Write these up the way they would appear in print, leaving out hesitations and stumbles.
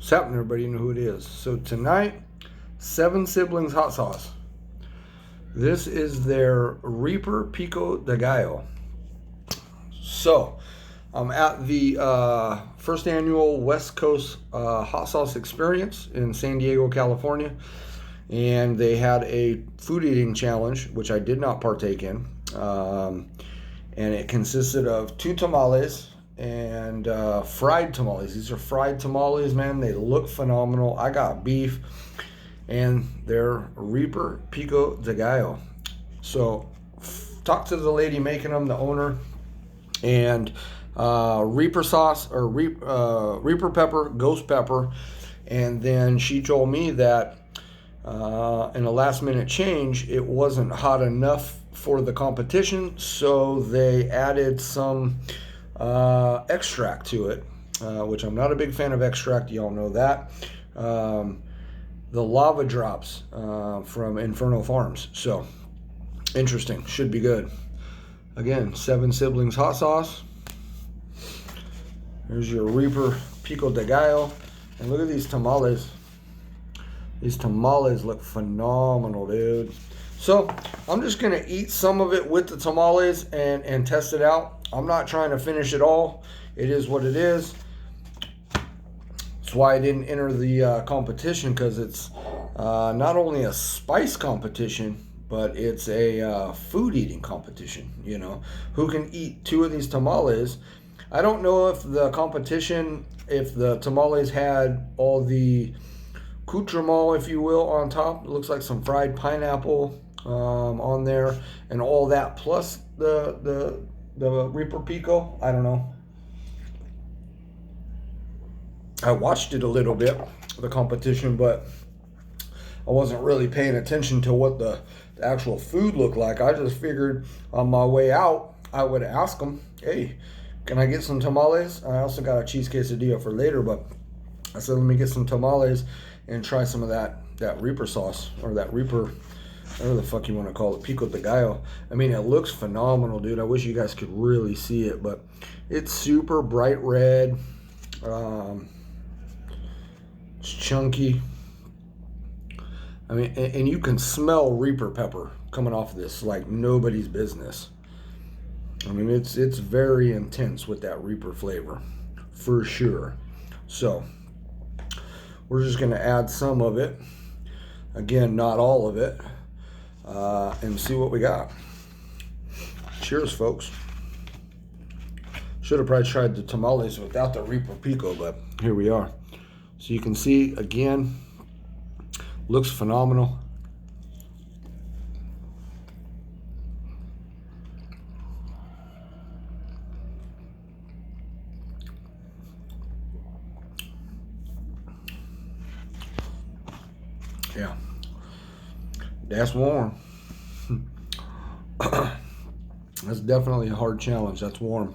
What's happening, everybody? You know who it is. So tonight, Seven Siblings hot sauce. This is their Reaper Pico de Gallo. So I'm at the first annual West Coast hot sauce experience in San Diego, California, and they had a food eating challenge, which I did not partake in, and it consisted of 2 tamales and fried tamales. These are fried tamales, man. They look phenomenal. I got beef, and they're Reaper Pico de Gallo. So talk to the lady making them, the owner, and Reaper sauce or Reaper pepper, ghost pepper, and then she told me that in a last minute change, it wasn't hot enough for the competition, so they added some extract to it, which I'm not a big fan of extract. Y'all know that. The lava drops from Inferno Farms. So interesting. Should be good. Again, Seven Siblings hot sauce. There's your Reaper Pico de Gallo. And look at these tamales. These tamales look phenomenal, dude. So I'm just going to eat some of it with the tamales and test it out. I'm not trying to finish it all. It is what it is. That's why I didn't enter the competition, because it's not only a spice competition, but it's a food eating competition. You know, who can eat 2 of these tamales? I don't know if the competition, if the tamales had all the accoutrement, if you will, on top. It looks like some fried pineapple on there, and all that plus the Reaper Pico. I don't know. I watched it a little bit, the competition, but I wasn't really paying attention to what the actual food looked like. I just figured on my way out, I would ask them, hey, can I get some tamales? I also got a cheese quesadilla for later, but I said, let me get some tamales and try some of that Reaper sauce, or that Reaper, whatever the fuck you want to call it, Pico de Gallo. I mean, it looks phenomenal, dude. I wish you guys could really see it, but it's super bright red. It's chunky. I mean, and you can smell Reaper pepper coming off of this like nobody's business. I mean, it's very intense with that Reaper flavor, for sure. So we're just going to add some of it. Again, not all of it. And see what we got. Cheers, folks. Should have probably tried the tamales without the Reaper Pico, but here we are. So you can see, again, looks phenomenal. Yeah, that's warm. That's definitely a hard challenge. That's warm.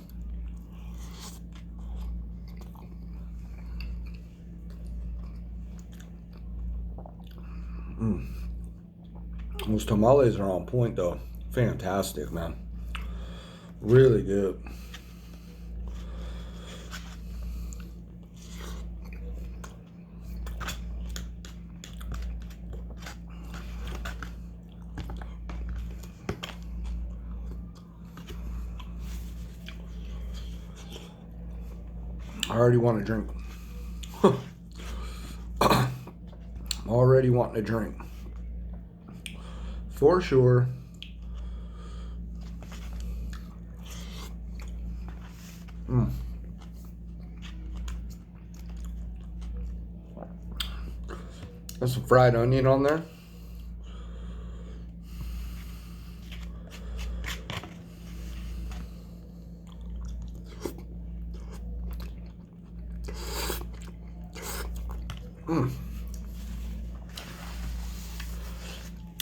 Those tamales are on point, though. Fantastic, man. Really good. I already want to drink. I'm already wanting to drink. For sure. There's some fried onion on there.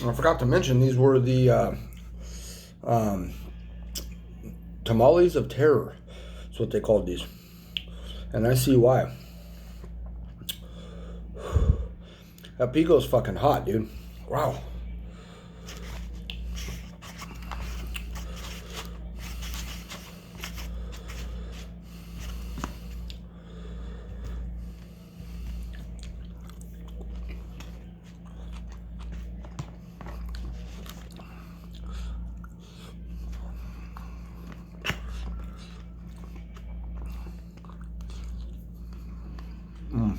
I forgot to mention, these were the tamales of terror. That's what they called these. And I see why. That pico's fucking hot, dude. Wow.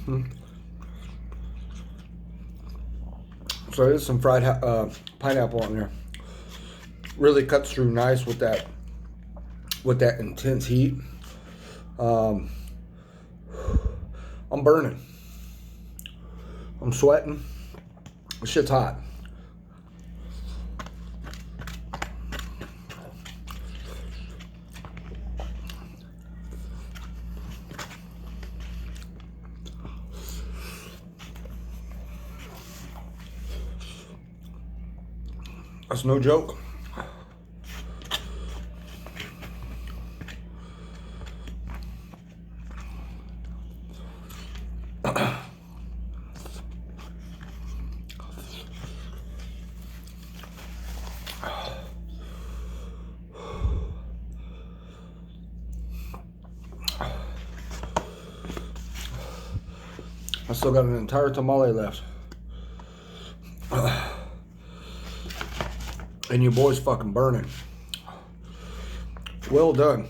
So there's some fried pineapple on there. Really cuts through nice with that intense heat. I'm burning. I'm sweating. This shit's hot. That's no joke. I still got an entire tamale left. And your boy's fucking burning. Well done.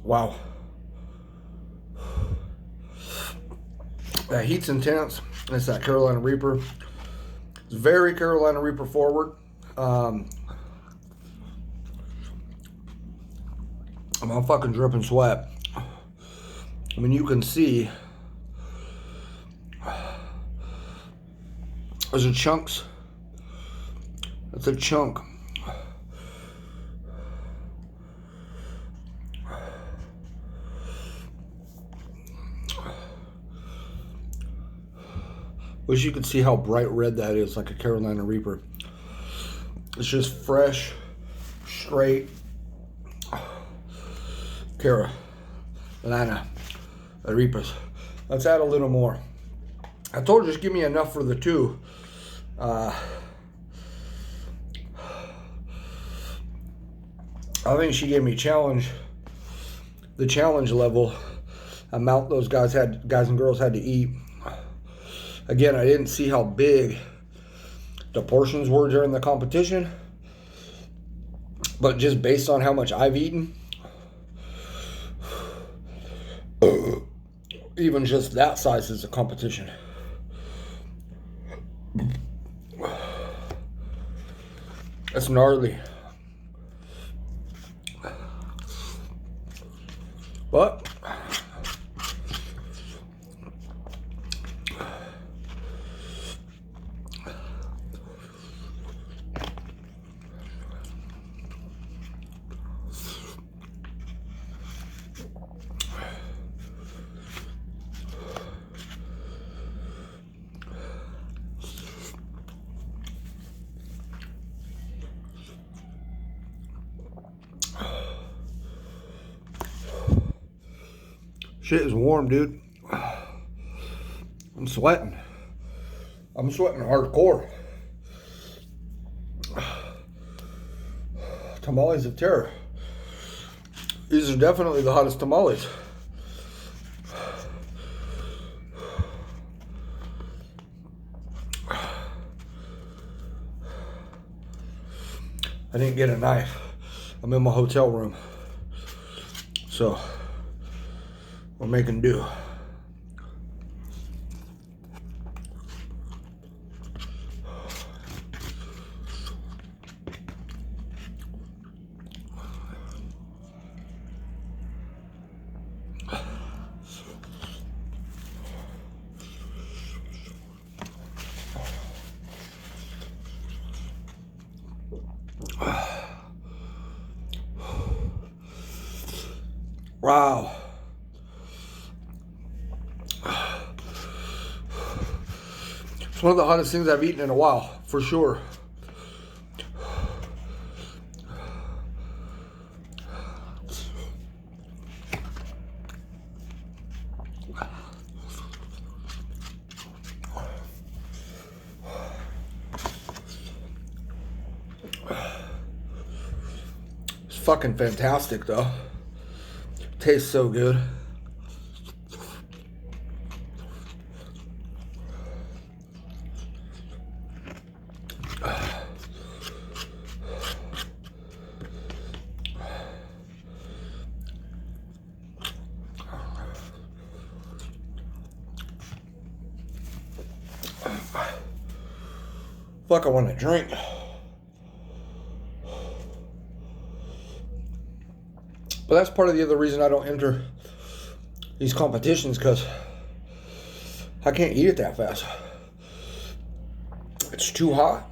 Wow. That heat's intense. It's that Carolina Reaper. It's very Carolina Reaper forward. I'm fucking dripping sweat. I mean, you can see there's a chunks. That's a chunk. Wish you could see how bright red that is, like a Carolina Reaper. It's just fresh, straight Carolina Reapers. Let's add a little more. I told her just give me enough for the two. I think she gave me the challenge level amount those guys and girls had to eat. Again, I didn't see how big the portions were during the competition, but just based on how much I've eaten, even just that size is a competition. That's gnarly. But shit is warm, dude. I'm sweating. I'm sweating hardcore. Tamales of terror. These are definitely the hottest tamales. I didn't get a knife. I'm in my hotel room. So we're making do. Wow. It's one of the hottest things I've eaten in a while, for sure. fucking fantastic though. Tastes so good. Fuck, I want to drink. But that's part of the other reason I don't enter these competitions, because I can't eat it that fast. It's too hot.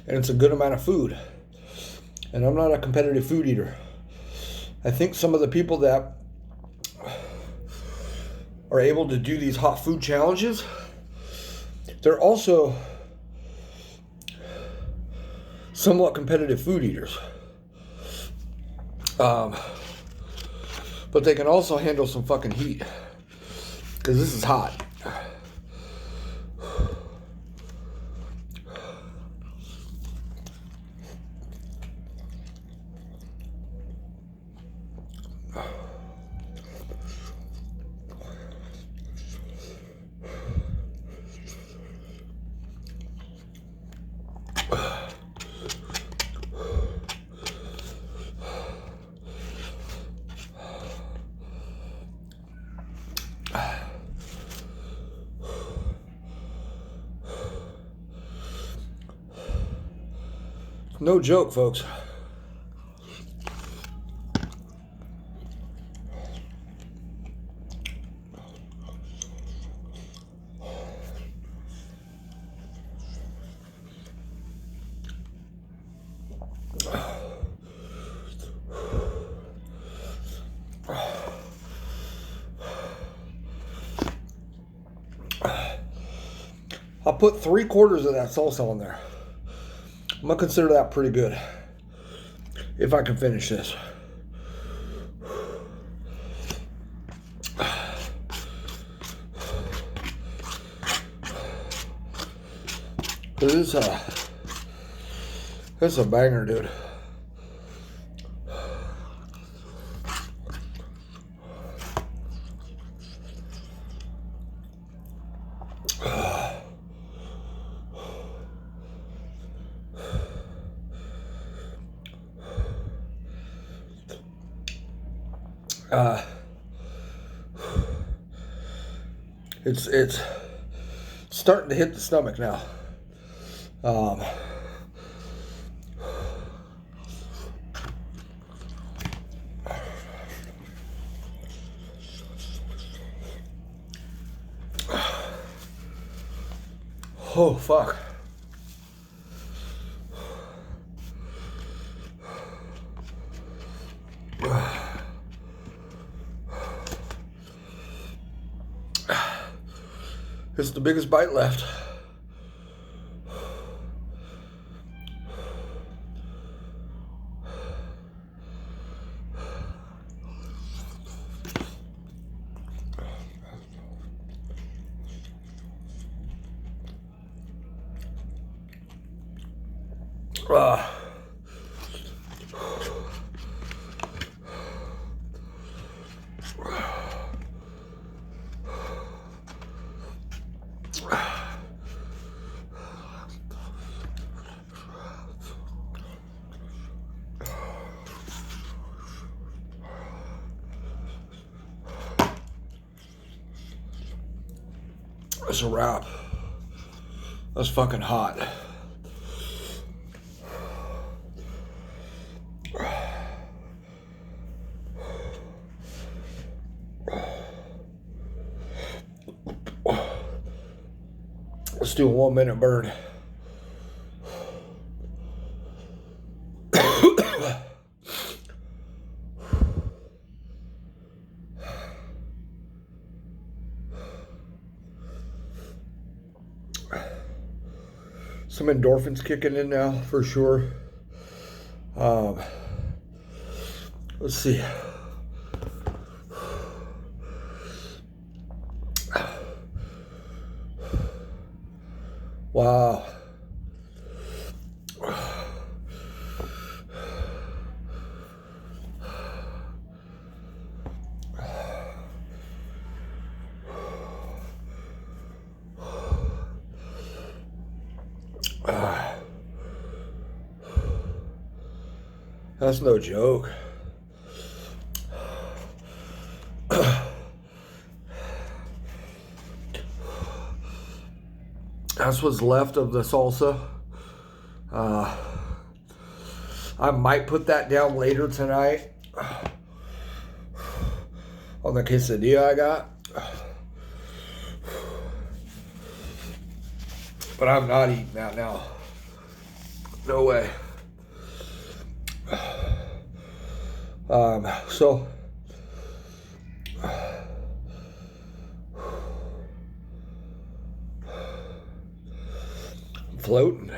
And it's a good amount of food. And I'm not a competitive food eater. I think some of the people that are able to do these hot food challenges, they're also somewhat competitive food eaters. But they can also handle some fucking heat, because this is hot. No joke, folks. I'll put 3/4 of that salsa on there. I'm gonna consider that pretty good if I can finish this. This is a banger, dude. It's starting to hit the stomach now. Oh, fuck. This is the biggest bite left. That's a wrap. That's fucking hot. Let's do a 1 minute burn. Some endorphins kicking in now for sure. Let's see. Wow. That's no joke. That's what's left of the salsa. I might put that down later tonight on the quesadilla I got. But I'm not eating that now. No way. So I'm floating.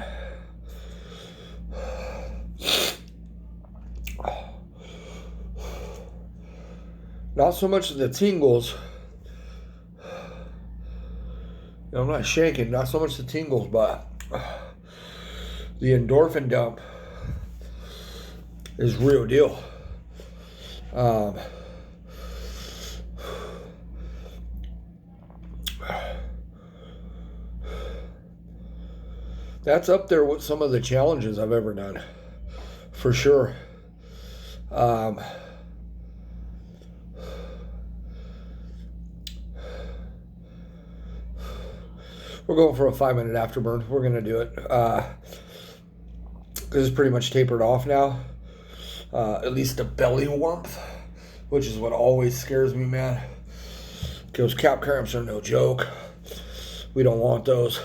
Not so much the tingles. I'm not shaking, not so much the tingles, but the endorphin dump is real deal. That's up there with some of the challenges I've ever done, for sure. We're going for a 5-minute afterburn. We're going to do it. Because it's pretty much tapered off now. At least the belly warmth, which is what always scares me, man. Because cap cramps are no joke. We don't want those.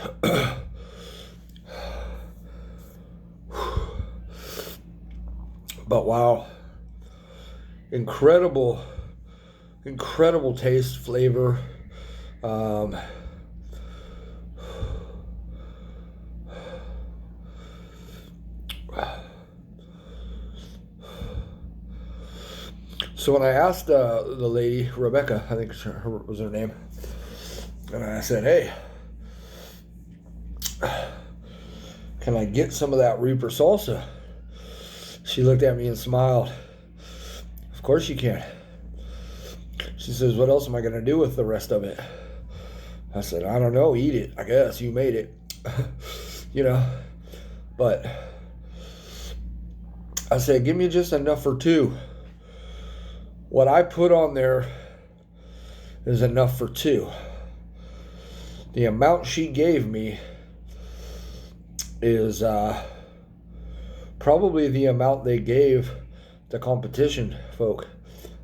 But wow. Incredible taste, flavor. So when I asked the lady, Rebecca, I think was her name, and I said, hey, can I get some of that Reaper salsa? She looked at me and smiled. Of course you can. She says, what else am I going to do with the rest of it? I said, I don't know, eat it, I guess. You made it. You know, but I said, give me just enough for two. What I put on there is enough for two. The amount she gave me is probably the amount they gave the competition folk,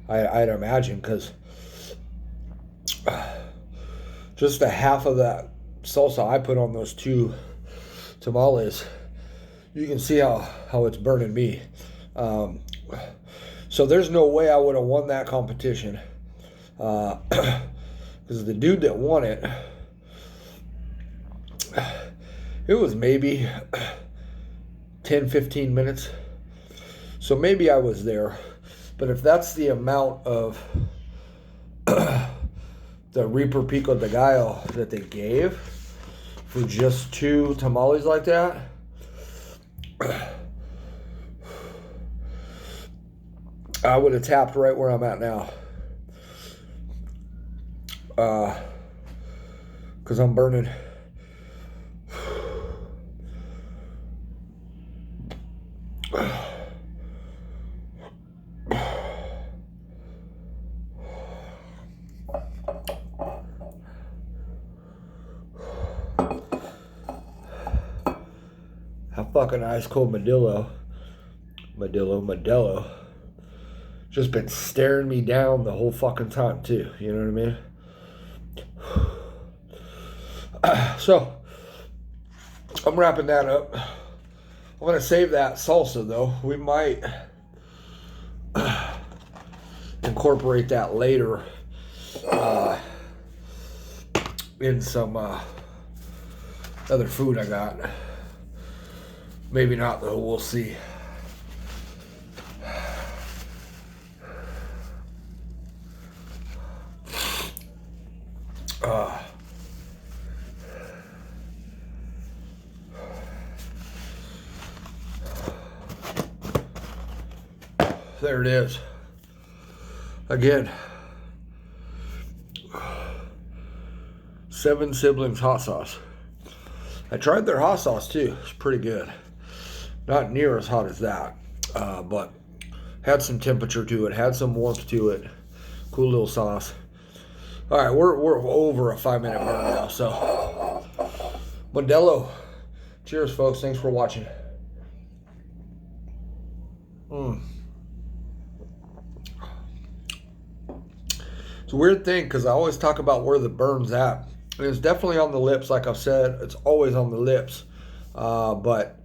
I'd imagine, because just a half of that salsa I put on those two tamales, you can see how it's burning me. So there's no way I would have won that competition, because the dude that won it, it was maybe 10-15 minutes. So maybe I was there. But if that's the amount of the Reaper Pico de Gallo that they gave for just two tamales like that, I would have tapped right where I'm at now. Because I'm burning. That fucking ice cold Modelo just been staring me down the whole fucking time too. You know what I mean? So I'm wrapping that up. I'm gonna save that salsa though. We might incorporate that later in some other food I got. Maybe not though, we'll see. There it is. Again, 7 Siblings hot sauce. I tried their hot sauce too. It's pretty good. Not near as hot as that, but Had some temperature to it. Had some warmth to it. Cool little sauce. All right, we're over a 5-minute burn now. So, Modelo. Cheers, folks. Thanks for watching. It's a weird thing because I always talk about where the burn's at. And it's definitely on the lips, like I've said. It's always on the lips. But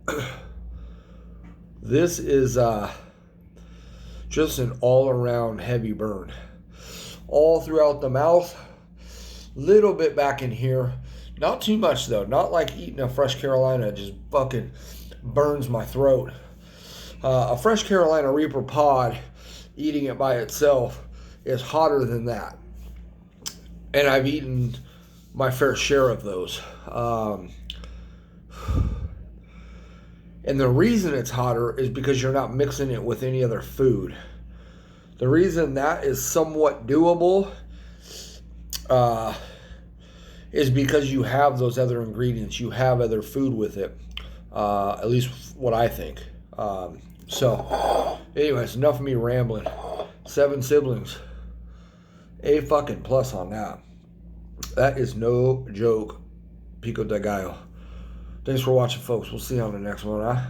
this is just an all-around heavy burn. All throughout the mouth. Little bit back in here. Not too much, though. Not like eating a fresh Carolina. It just fucking burns my throat. A fresh Carolina Reaper pod, eating it by itself, is hotter than that. And I've eaten my fair share of those. And the reason it's hotter is because you're not mixing it with any other food. The reason that is somewhat doable is because you have those other ingredients. You have other food with it. At least what I think. So, anyways, enough of me rambling. 7 siblings. A fucking plus on that. That is no joke. Pico de gallo. Thanks for watching, folks. We'll see you on the next one, huh?